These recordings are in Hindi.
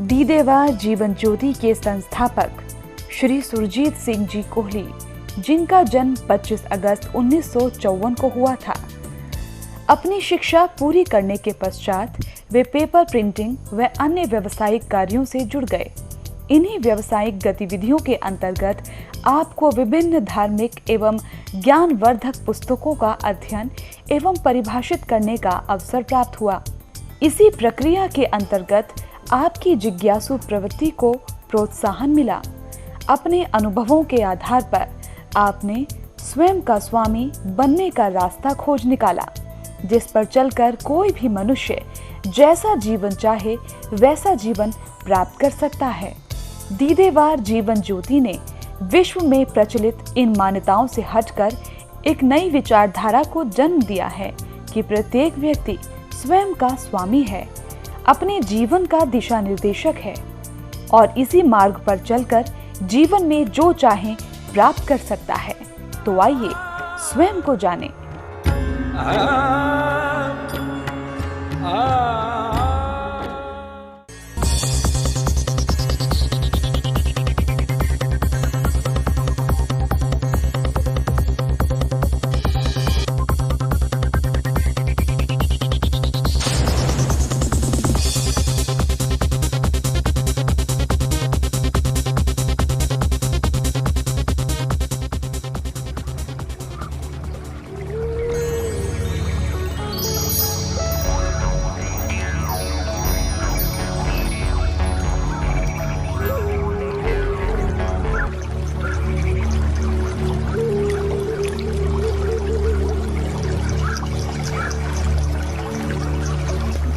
दीदेवार जीवन ज्योति के संस्थापक श्री सुरजीत सिंह जी कोहली, जिनका जन्म 25 अगस्त 1954 को हुआ था। अपनी शिक्षा पूरी करने के पश्चात वे पेपर प्रिंटिंग व अन्य व्यावसायिक कार्यों से जुड़ गए। इन्हीं व्यावसायिक गतिविधियों के अंतर्गत आपको विभिन्न धार्मिक एवं ज्ञानवर्धक पुस्तकों का अध्ययन एवं परिभाषित करने का अवसर प्राप्त हुआ। इसी प्रक्रिया के अंतर्गत आपकी जिज्ञासु प्रवृत्ति को प्रोत्साहन मिला। अपने अनुभवों के आधार पर आपने स्वयं का स्वामी बनने का रास्ता खोज निकाला, जिस पर चलकर कोई भी मनुष्य जैसा जीवन चाहे वैसा जीवन प्राप्त कर सकता है। दीदेवार जीवन ज्योति ने विश्व में प्रचलित इन मान्यताओं से हटकर एक नई विचारधारा को जन्म दिया है कि प्रत्येक व्यक्ति स्वयं का स्वामी है, अपने जीवन का दिशा निर्देशक है और इसी मार्ग पर चलकर जीवन में जो चाहे प्राप्त कर सकता है। तो आइए स्वयं को जानें।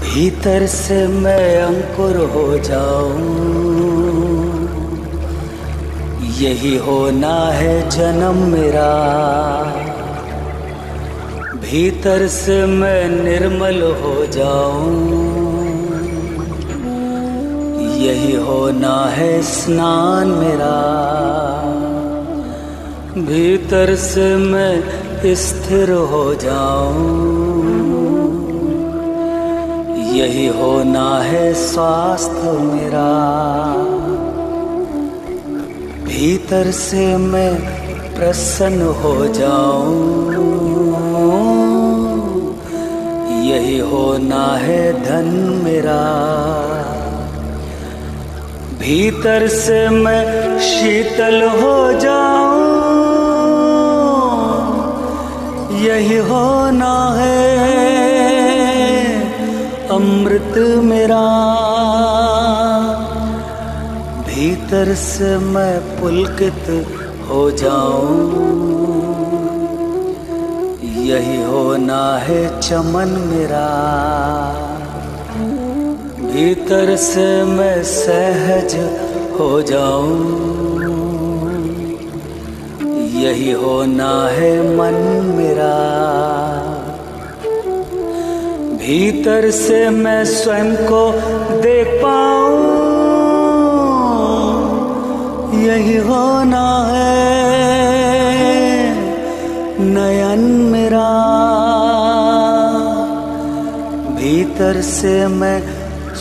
भीतर से मैं अंकुर हो जाऊं, यही होना है जन्म मेरा। भीतर से मैं निर्मल हो जाऊं, यही होना है स्नान मेरा। भीतर से मैं स्थिर हो जाऊं, यही होना है स्वास्थ्य मेरा। भीतर से मैं प्रसन्न हो जाऊं, यही होना है धन मेरा। भीतर से मैं शीतल हो जाऊं, यही होना है अमृत मेरा। भीतर से मैं पुलकित हो जाऊं, यही होना है चमन मेरा। भीतर से मैं सहज हो जाऊं, यही होना है मन मेरा। भीतर से मैं स्वयं को देख पाऊं, यही होना है नयन मेरा। भीतर से मैं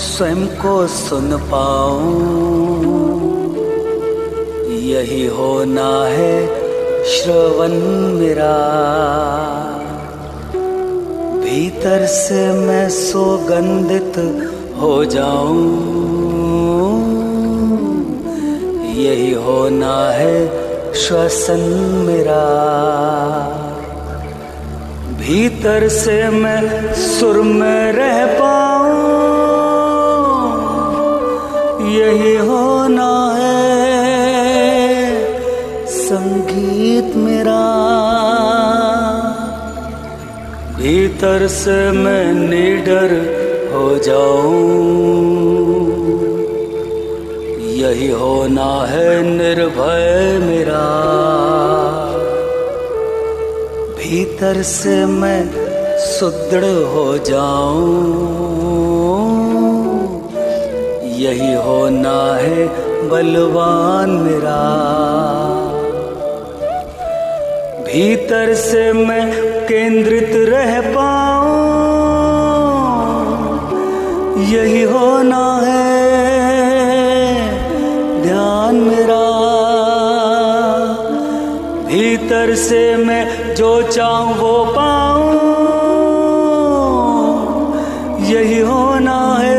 स्वयं को सुन पाऊं, यही होना है श्रवण मेरा। भीतर से मैं सुगंधित हो जाऊं, यही होना है श्वसन मेरा। भीतर से मैं सुर में रह पाऊं, यही होना है संगीत मेरा। भीतर से मैं निडर हो जाऊं, यही होना है निर्भय मेरा। भीतर से मैं सुदृढ़ हो जाऊं, यही होना है बलवान मेरा। भीतर से मैं केंद्रित रह पाऊं, यही होना है ध्यान मेरा। भीतर से मैं जो चाहूं वो पाऊं, यही होना है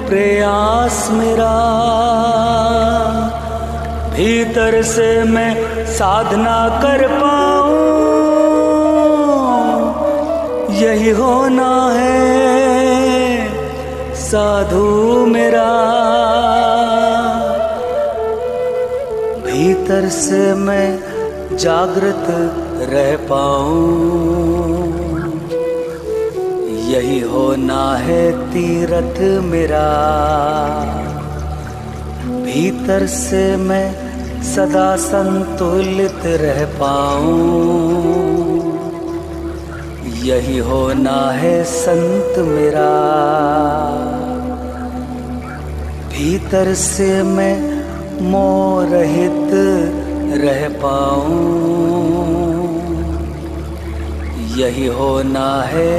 प्रयास मेरा। भीतर से मैं साधना कर पाऊं, यही होना है साधु मेरा। भीतर से मैं जागृत रह पाऊं, यही होना है तीरथ मेरा। भीतर से मैं सदा संतुलित रह पाऊं, यही होना है संत मेरा। भीतर से मैं मोह रहित रह पाऊं, यही होना है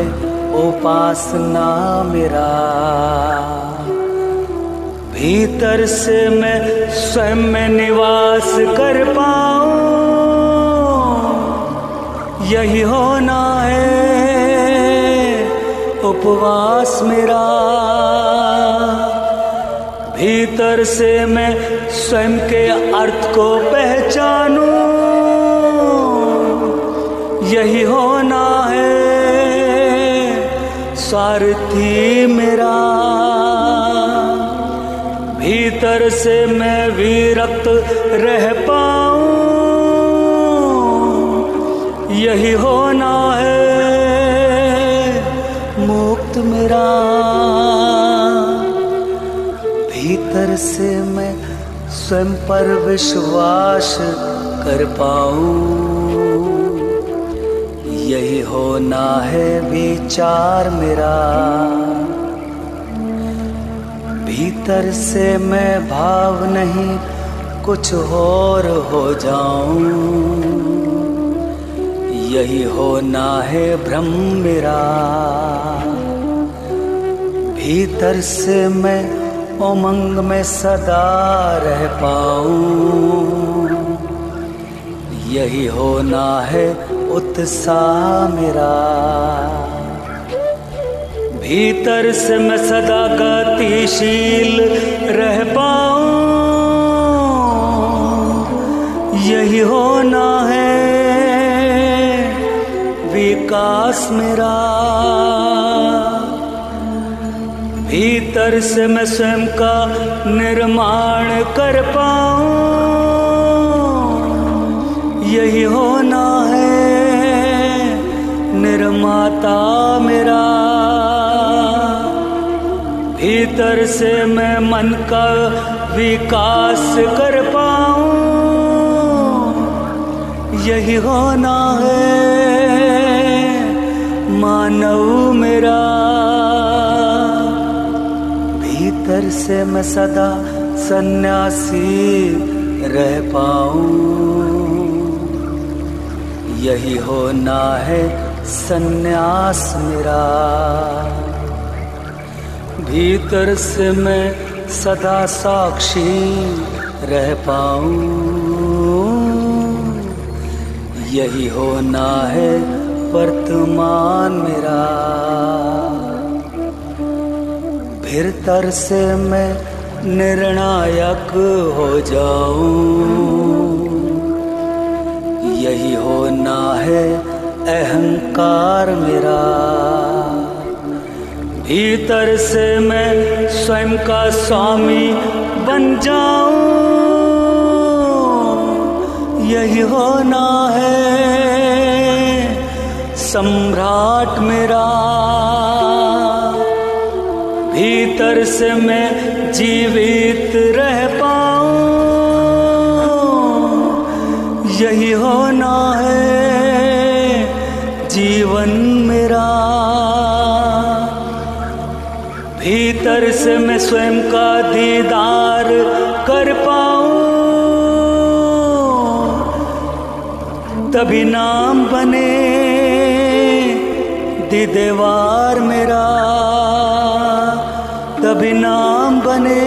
उपासना मेरा। भीतर से मैं स्वयं में निवास कर पाऊं, यही होना है उपवास मेरा। भीतर से मैं स्वयं के अर्थ को पहचानूं, यही होना है स्वार्थी मेरा। भीतर से मैं विरक्त रह पाऊं, यही होना है मुक्त मेरा। भीतर से मैं स्वयं पर विश्वास कर पाऊं, यही होना है विचार मेरा। भीतर से मैं भाव नहीं कुछ और हो जाऊं, यही होना है भ्रम मेरा। भीतर से मैं उमंग में सदा रह पाऊं, यही होना है उत्साह मेरा। भीतर से मैं सदा गतिशील रह पाऊं, यही होना है विकास मेरा। भीतर से मैं स्वयं का निर्माण कर पाऊं, यही होना है निर्माता मेरा। भीतर से मैं मन का विकास कर पाऊं, यही होना है मानव मेरा। भीतर से मैं सदा सन्यासी रह पाऊं, यही होना है सन्यास मेरा। भीतर से मैं सदा साक्षी रह पाऊं, यही होना है वर्तमान मेरा। भीतर से मैं निर्णायक हो जाऊं, यही होना है अहंकार मेरा। भीतर से मैं स्वयं का स्वामी बन जाऊं, यही होना है सम्राट मेरा। भीतर से मैं जीवित रह पाऊं, यही होना है जीवन मेरा। भीतर से मैं स्वयं का दीदार कर पाऊं, तभी नाम बने दीदेवार मेरा, तभी नाम बने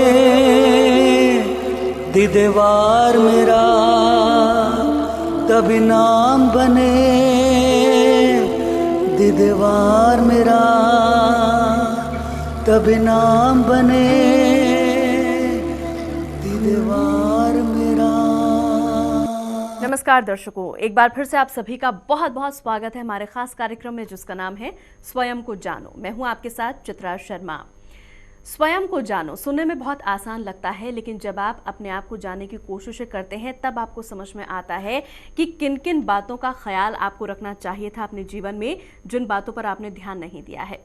दीदेवार मेरा तभी नाम बने, दीदेवार मेरा तभी नाम बने, दीदेवार मेरा। नमस्कार दर्शकों, एक बार फिर से आप सभी का बहुत बहुत स्वागत है हमारे खास कार्यक्रम में जिसका नाम है स्वयं को जानो। मैं हूं आपके साथ चित्रा शर्मा। स्वयं को जानो सुनने में बहुत आसान लगता है, लेकिन जब आप अपने आप को जानने की कोशिश करते हैं तब आपको समझ में आता है कि किन किन बातों का ख्याल आपको रखना चाहिए था अपने जीवन में, जिन बातों पर आपने ध्यान नहीं दिया है।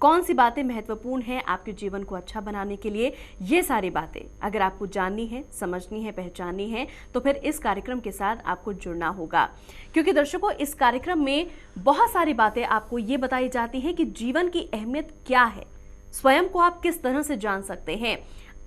कौन सी बातें महत्वपूर्ण हैं आपके जीवन को अच्छा बनाने के लिए। ये सारी बातें अगर आपको जाननी है, समझनी है, पहचाननी है तो फिर इस कार्यक्रम के साथ आपको जुड़ना होगा, क्योंकि दर्शकों इस कार्यक्रम में बहुत सारी बातें आपको ये बताई जाती हैं कि जीवन की अहमियत क्या है, स्वयं को आप किस तरह से जान सकते हैं।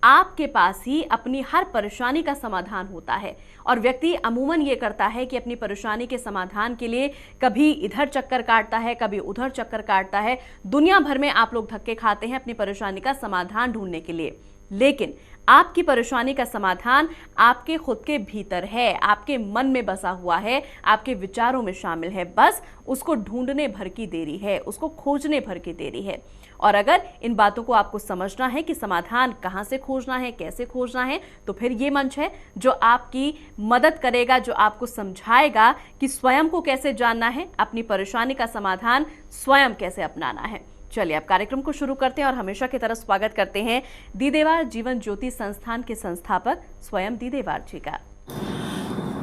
आपके पास ही अपनी हर परेशानी का समाधान होता है और व्यक्ति अमूमन ये करता है कि अपनी परेशानी के समाधान के लिए कभी इधर चक्कर काटता है, कभी उधर चक्कर काटता है। दुनिया भर में आप लोग धक्के खाते हैं अपनी परेशानी का समाधान ढूंढने के लिए, लेकिन आपकी परेशानी का समाधान आपके खुद के भीतर है, आपके मन में बसा हुआ है, आपके विचारों में शामिल है। बस उसको ढूंढने भर की देरी है, उसको खोजने भर की देरी है। और अगर इन बातों को आपको समझना है कि समाधान कहां से खोजना है, कैसे खोजना है, तो फिर ये मंच है जो आपकी मदद करेगा, जो आपको समझाएगा कि स्वयं को कैसे जानना है, अपनी परेशानी का समाधान स्वयं कैसे अपनाना है। चलिए अब कार्यक्रम को शुरू करते हैं और हमेशा की तरह स्वागत करते हैं दीदेवार जीवन ज्योति संस्थान के संस्थापक स्वयं दीदेवार जी का।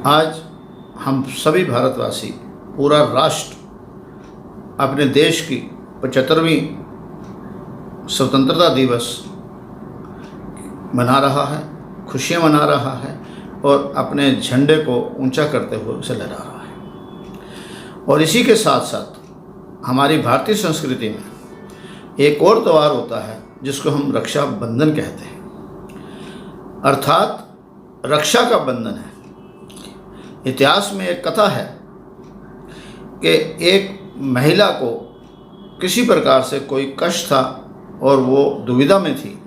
आज हम सभी भारतवासी, पूरा राष्ट्र अपने देश की 75वीं स्वतंत्रता दिवस मना रहा है, खुशियां मना रहा है और अपने झंडे को ऊंचा करते हुए उसे लहरा रहा है। और इसी के साथ साथ हमारी भारतीय संस्कृति में एक और त्यौहार होता है जिसको हम रक्षाबंधन कहते हैं, अर्थात रक्षा का बंधन है। इतिहास में एक कथा है कि एक महिला को किसी प्रकार से कोई कष्ट था और वो दुविधा में थी,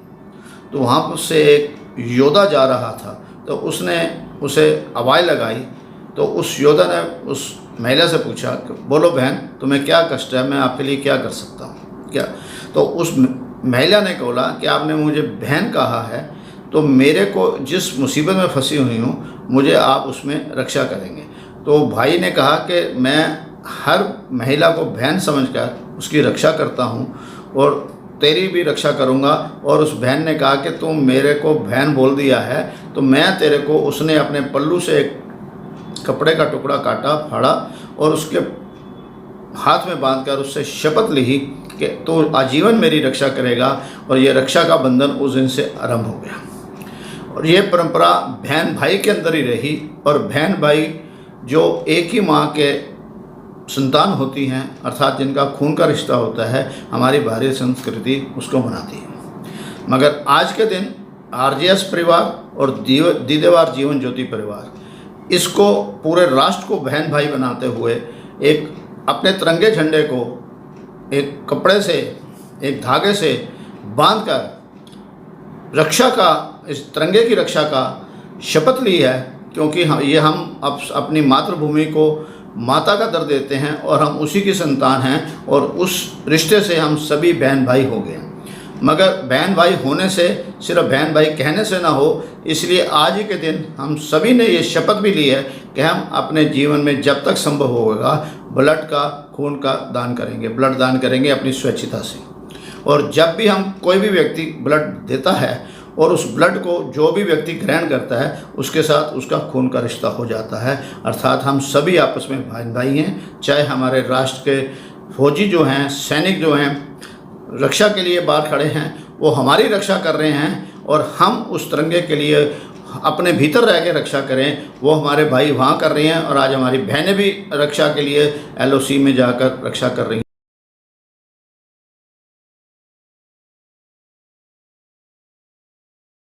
तो वहाँ पर से एक योद्धा जा रहा था, तो उसने उसे आवाज़ लगाई। तो उस योद्धा ने उस महिला से पूछा कि बोलो बहन, तुम्हें क्या कष्ट है, मैं आपके लिए क्या कर सकता हूँ क्या। तो उस महिला ने बोला कि आपने मुझे बहन कहा है, तो मेरे को जिस मुसीबत में फंसी हुई हूँ मुझे आप उसमें रक्षा करेंगे। तो भाई ने कहा कि मैं हर महिला को बहन समझकर उसकी रक्षा करता हूँ और तेरी भी रक्षा करूँगा। और उस बहन ने कहा कि तुम मेरे को बहन बोल दिया है तो मैं तेरे को, उसने अपने पल्लू से एक कपड़े का टुकड़ा काटा, फाड़ा और उसके हाथ में बांधकर उससे शपथ ली कि तू आजीवन मेरी रक्षा करेगा। और ये रक्षा का बंधन उस दिन से आरंभ हो गया। और ये परंपरा बहन भाई के अंदर ही रही और बहन भाई जो एक ही माँ के संतान होती हैं, अर्थात जिनका खून का रिश्ता होता है, हमारी भारतीय संस्कृति उसको मनाती है। मगर आज के दिन आरजेएस परिवार और दीदेवार जीवन ज्योति परिवार इसको पूरे राष्ट्र को बहन भाई बनाते हुए एक अपने तिरंगे झंडे को एक कपड़े से, एक धागे से बांधकर रक्षा का, इस तिरंगे की रक्षा का शपथ ली है। क्योंकि ये हम अपनी मातृभूमि को माता का दर्द देते हैं और हम उसी की संतान हैं और उस रिश्ते से हम सभी बहन भाई हो गए। मगर बहन भाई होने से सिर्फ बहन भाई कहने से ना हो, इसलिए आज ही के दिन हम सभी ने ये शपथ भी ली है कि हम अपने जीवन में जब तक संभव होगा ब्लड का, खून का दान करेंगे, ब्लड दान करेंगे अपनी स्वेच्छिता से। और जब भी हम कोई भी व्यक्ति ब्लड देता है और उस ब्लड को जो भी व्यक्ति ग्रहण करता है उसके साथ उसका खून का रिश्ता हो जाता है। अर्थात हम सभी आपस में बहन भाई हैं। चाहे हमारे राष्ट्र के फौजी जो हैं, सैनिक जो हैं, रक्षा के लिए बाहर खड़े हैं, वो हमारी रक्षा कर रहे हैं और हम उस तिरंगे के लिए अपने भीतर रह के रक्षा करें, वो हमारे भाई वहाँ कर रही हैं। और आज हमारी बहनें भी रक्षा के लिए LOC में जाकर रक्षा कर रही हैं।